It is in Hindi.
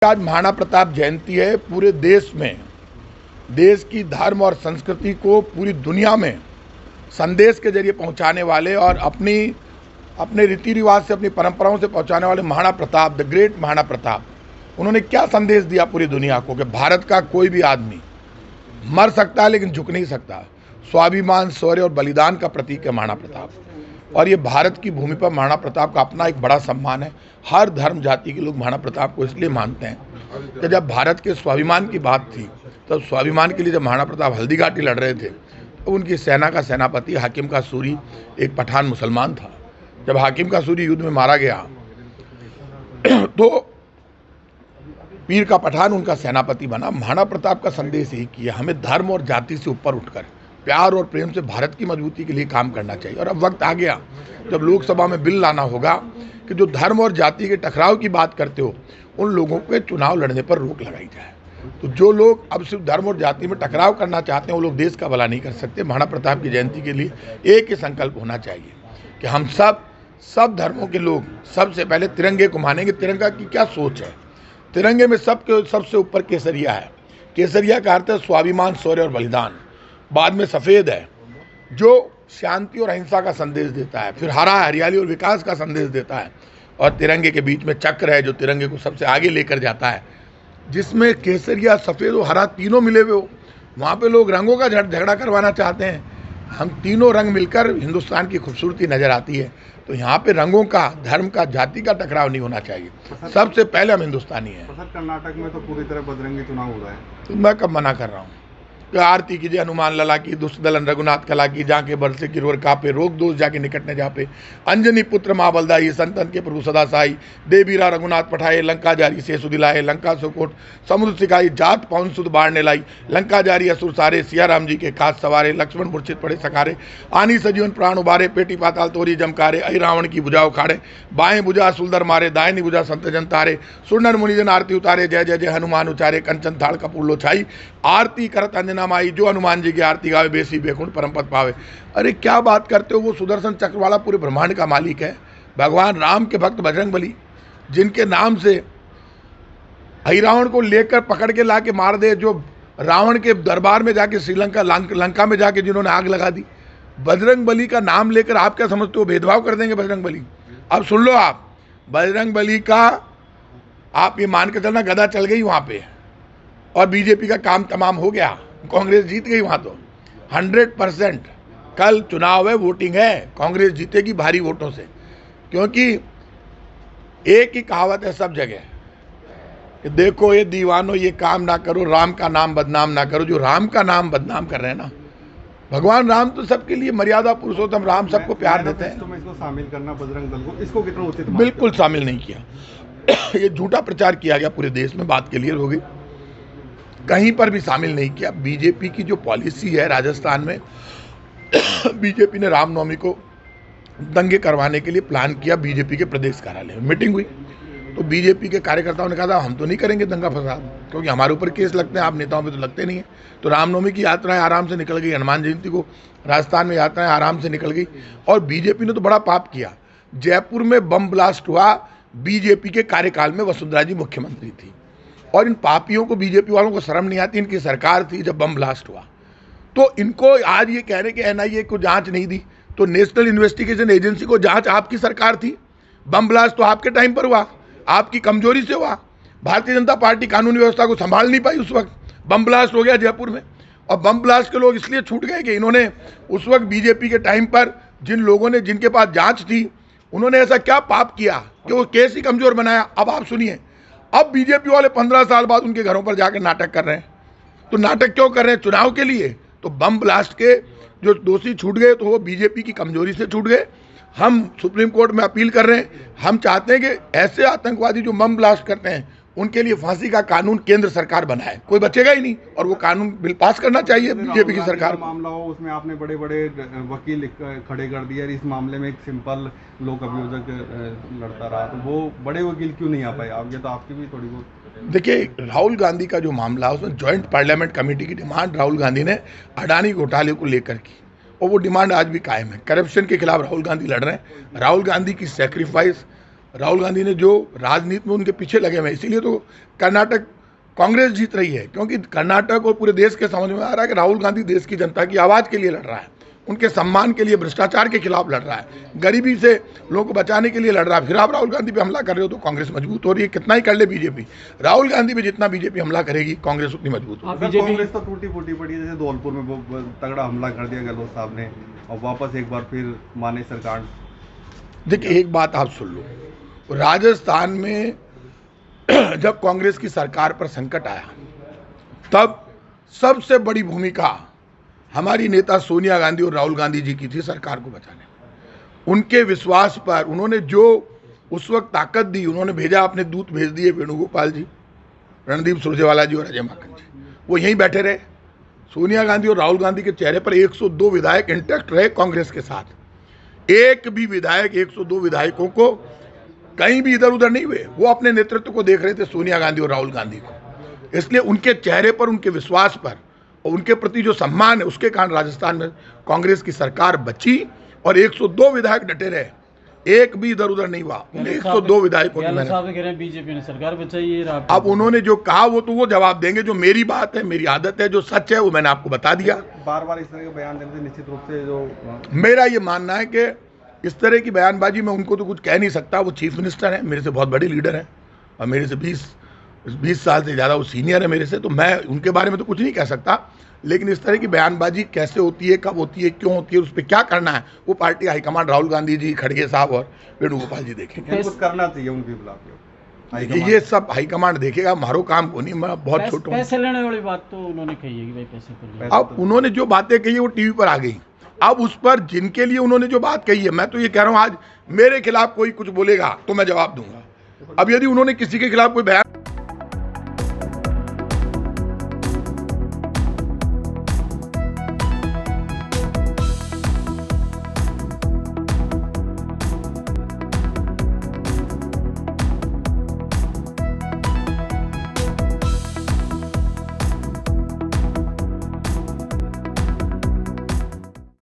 आज महाराणा प्रताप जयंती है। पूरे देश में देश की धर्म और संस्कृति को पूरी दुनिया में संदेश के जरिए पहुंचाने वाले और अपने रीति रिवाज से, अपनी परंपराओं से पहुंचाने वाले महाराणा प्रताप, द ग्रेट महाराणा प्रताप, उन्होंने क्या संदेश दिया पूरी दुनिया को कि भारत का कोई भी आदमी मर सकता है लेकिन झुक नहीं सकता। स्वाभिमान, शौर्य और बलिदान का प्रतीक है महाराणा प्रताप। और ये भारत की भूमि पर महाराणा प्रताप का अपना एक बड़ा सम्मान है। हर धर्म जाति के लोग महाराणा प्रताप को इसलिए मानते हैं कि जब भारत के स्वाभिमान की बात थी तब स्वाभिमान के लिए जब महाराणा प्रताप हल्दीघाटी लड़ रहे थे तो उनकी सेना का सेनापति हाकिम का सूरी एक पठान मुसलमान था। जब हाकिम का सूरी युद्ध में मारा गया तो पीर का पठान उनका सेनापति बना। महाराणा प्रताप का संदेश यही किया, हमें धर्म और जाति से ऊपर उठकर प्यार और प्रेम से भारत की मजबूती के लिए काम करना चाहिए। और अब वक्त आ गया जब लोकसभा में बिल लाना होगा कि जो धर्म और जाति के टकराव की बात करते हो उन लोगों के चुनाव लड़ने पर रोक लगाई जाए। तो जो लोग अब सिर्फ धर्म और जाति में टकराव करना चाहते हैं वो लोग देश का भला नहीं कर सकते। महाराणा प्रताप की जयंती के लिए एक ही संकल्प होना चाहिए कि हम सब धर्मों के लोग सबसे पहले तिरंगे को मानेंगे। तिरंगा की क्या सोच है? तिरंगे में सबसे ऊपर केसरिया है। केसरिया का अर्थ है स्वाभिमान, शौर्य और बलिदान। बाद में सफ़ेद है जो शांति और अहिंसा का संदेश देता है। फिर हरा हरियाली और विकास का संदेश देता है। और तिरंगे के बीच में चक्र है जो तिरंगे को सबसे आगे लेकर जाता है, जिसमें केसरिया, सफ़ेद और हरा तीनों मिले हुए हो। वहाँ पे लोग रंगों का झगड़ा करवाना चाहते हैं। हम तीनों रंग मिलकर हिंदुस्तान की खूबसूरती नज़र आती है। तो यहाँ पे रंगों का, धर्म का, जाति का टकराव नहीं होना चाहिए। सबसे पहले हम हिंदुस्तानी हैं। सर, कर्नाटक में तो पूरी तरह बजरंगी चुनाव हो रहा है। तो मैं कब मना कर रहा हूँ? आरती कीजिए हनुमान लला की, दुष्ट दलन रघुनाथ कला की, जाके बरसे गिरवर कापे, रोग दोष जाके निकट न जापे, अंजनी पुत्र माँ बलदाई, संतन के प्रभु सदा साई, देवीरा रघुनाथ पठाए, लंका जारी से सुदिलाए, लंका सुकोट समुद्र सिखाई, जात पवन सुध बाढ़ने लाई, लंका जारी असुर सारे, सिया राम जी के काज सवारे, लक्ष्मण मूर्छित पड़े सकारे, आनी सजीवन प्राण उबारे, पेटी पाताल तोरी जमकारे, अहि रावण की भुजा उखाड़े, बाएं भुजा सुलदर मारे, दाहिनी भुजा संत जन तारे, सुरनर मुनिजन आरती उतारे, जय जय जय हनुमान उचारे, कंचन थाल कपूर लो छाई, आरती करत अंजना माई, जो हनुमान जी की आरती गावे बेसी बेकुंठ परम पद पावे। अरे क्या बात करते हो? वो सुदर्शन चक्र वाला पूरे ब्रह्मांड का मालिक है। भगवान राम के भक्त बजरंगबली, जिनके नाम से अहि रावण को लेकर पकड़ के ला के मार दे, जो रावण के दरबार में जाके श्रीलंका लंका में जाके जिन्होंने आग लगा दी, बजरंगबली का नाम लेकर आप क्या समझते हो भेदभाव कर देंगे बजरंगबली? अब सुन लो, आप बजरंगबली का आप ये मान के चलना गदा चल गई वहाँ पे और बीजेपी का काम तमाम हो गया, कांग्रेस जीत गई वहाँ। तो 100% कल चुनाव है, वोटिंग है, कांग्रेस जीतेगी भारी वोटों से। क्योंकि एक ही कहावत है सब जगह कि देखो ये दीवानों, ये काम ना करो, राम का नाम बदनाम ना करो। जो राम का नाम बदनाम कर रहे हैं ना, भगवान राम तो सबके लिए मर्यादा पुरुषोत्तम राम, सबको प्यार देते हैं। तो इसको शामिल करना बजरंग दल को, इसको कितना उचित? बिल्कुल शामिल नहीं किया। ये झूठा प्रचार किया गया पूरे देश में, बात क्लियर हो गई। कहीं पर भी शामिल नहीं किया। बीजेपी की जो पॉलिसी है राजस्थान में, बीजेपी ने रामनवमी को दंगे करवाने के लिए प्लान किया। बीजेपी के प्रदेश कार्यालय में मीटिंग हुई तो बीजेपी के कार्यकर्ताओं ने कहा था हम तो नहीं करेंगे दंगा फसाद, क्योंकि हमारे ऊपर केस लगते हैं, आप नेताओं पे तो लगते नहीं है। तो रामनवमी की यात्राएं आराम से निकल गई, हनुमान जयंती को राजस्थान में यात्राएं आराम से निकल गई। और बीजेपी ने तो बड़ा पाप किया। जयपुर में बम ब्लास्ट हुआ बीजेपी के कार्यकाल में, वसुंधरा जी मुख्यमंत्री थी। और इन पापियों को, बीजेपी वालों को शर्म नहीं आती? इनकी सरकार थी जब बम ब्लास्ट हुआ। तो इनको आज ये कह रहे कि एनआईए को जांच नहीं दी, तो नेशनल इन्वेस्टिगेशन एजेंसी को जांच आपकी सरकार थी। बम ब्लास्ट तो आपके टाइम पर हुआ, आपकी कमजोरी से हुआ। भारतीय जनता पार्टी कानून व्यवस्था को संभाल नहीं पाई उस वक्त। बम ब्लास्ट हो गया जयपुर में, और बम ब्लास्ट के लोग इसलिए छूट गए कि इन्होंने उस वक्त बीजेपी के टाइम पर जिन लोगों ने, जिनके पास जाँच थी, उन्होंने ऐसा क्या पाप किया कि वो केस ही कमजोर बनाया। अब आप सुनिए, अब बीजेपी वाले 15 साल बाद उनके घरों पर जाकर नाटक कर रहे हैं। तो नाटक क्यों कर रहे हैं? चुनाव के लिए। तो बम ब्लास्ट के जो दोषी छूट गए तो वो बीजेपी की कमजोरी से छूट गए। हम सुप्रीम कोर्ट में अपील कर रहे हैं। हम चाहते हैं कि ऐसे आतंकवादी जो बम ब्लास्ट करते हैं उनके लिए फांसी का कानून केंद्र सरकार बनाए, कोई बचेगा ही नहीं। और वो कानून बिल पास करना चाहिए बीजेपी की सरकार। मामला हो उसमें आपने बड़े बड़े वकील खड़े कर दिए, इस मामले में एक सिंपल लोक अभियोजक लड़ता रहा, तो वो बड़े वकील क्यों नहीं आ पाए? आप, ये तो आपकी भी थोड़ी बहुत। देखिए, राहुल गांधी का जो मामला है उसमें ज्वाइंट पार्लियामेंट कमेटी की डिमांड राहुल गांधी ने अडानी घोटाले को लेकर की, और वो डिमांड आज भी कायम है। करप्शन के खिलाफ राहुल गांधी लड़ रहे हैं। राहुल गांधी की सेक्रीफाइस राहुल गांधी ने जो राजनीति में उनके पीछे लगे हुए हैं, इसीलिए तो कर्नाटक कांग्रेस जीत रही है, क्योंकि कर्नाटक और पूरे देश के समझ में आ रहा है कि राहुल गांधी देश की जनता की आवाज़ के लिए लड़ रहा है, उनके सम्मान के लिए, भ्रष्टाचार के खिलाफ लड़ रहा है, गरीबी से लोगों को बचाने के लिए लड़ रहा है। फिर आप राहुल गांधी पे हमला कर रहे हो तो कांग्रेस मजबूत हो रही है। कितना ही कर ले बीजेपी, राहुल गांधी पे जितना बीजेपी हमला करेगी कांग्रेस उतनी मजबूत होगी। कांग्रेस तो टूटी फूटी पड़ी है, जैसे धौलपुर में वो तगड़ा हमला कर दिया गहलोत साहब ने, और वापस एक बार फिर माने सरकार। देखिए एक बात आप सुन लो, राजस्थान में जब कांग्रेस की सरकार पर संकट आया तब सबसे बड़ी भूमिका हमारी नेता सोनिया गांधी और राहुल गांधी जी की थी सरकार को बचाने। उनके विश्वास पर उन्होंने जो उस वक्त ताकत दी, उन्होंने भेजा, अपने दूत भेज दिए, वेणुगोपाल जी, रणदीप सुरजेवाला जी और अजय माकन जी, वो यहीं बैठे रहे। सोनिया गांधी और राहुल गांधी के चेहरे पर 102 विधायक इंटैक्ट रहे कांग्रेस के साथ। एक भी विधायक 102 विधायकों को कहीं भी इधर उधर नहीं हुए, वो अपने नेतृत्व को देख रहे थे, सोनिया गांधी और राहुल गांधी को। इसलिए उनके चेहरे पर, उनके विश्वास पर और उनके प्रति जो सम्मान है, उसके कारण राजस्थान में कांग्रेस की सरकार बची और 102 विधायक डटे रहे, एक भी इधर उधर नहीं हुआ। 102 विधायकों ने बीजेपी ने सरकार बचाई है। अब उन्होंने जो कहा वो जवाब देंगे। जो मेरी बात है, मेरी आदत है, जो सच है वो मैंने आपको बता दिया। बार बार इस तरह के बयान देने से निश्चित रूप से जो मेरा ये मानना है कि इस तरह की बयानबाजी में उनको तो कुछ कह नहीं सकता। वो चीफ मिनिस्टर है, मेरे से बहुत बड़े लीडर हैं और मेरे से 20 साल से ज़्यादा वो सीनियर है मेरे से, तो मैं उनके बारे में तो कुछ नहीं कह सकता। लेकिन इस तरह की बयानबाजी कैसे होती है, कब होती है, क्यों होती है, उस पर क्या करना है, वो पार्टी हाईकमांड राहुल गांधी जी, खड़गे साहब और वेणुगोपाल जी देखेंगे। कुछ करना चाहिए उनके खिलाफ, ये सब हाईकमांड देखेगा, हमारो काम को नहीं। मैं बहुत छोटा हूँ। पैसे लेने वाली बात तो उन्होंने कही है कि भाई पैसे कर लो। अब उन्होंने जो बातें कही है वो टीवी पर आ गई। अब उस पर जिनके लिए उन्होंने जो बात कही है, मैं तो ये कह रहा हूँ आज मेरे खिलाफ कोई कुछ बोलेगा तो मैं जवाब दूंगा। अब यदि उन्होंने किसी के खिलाफ कोई बयान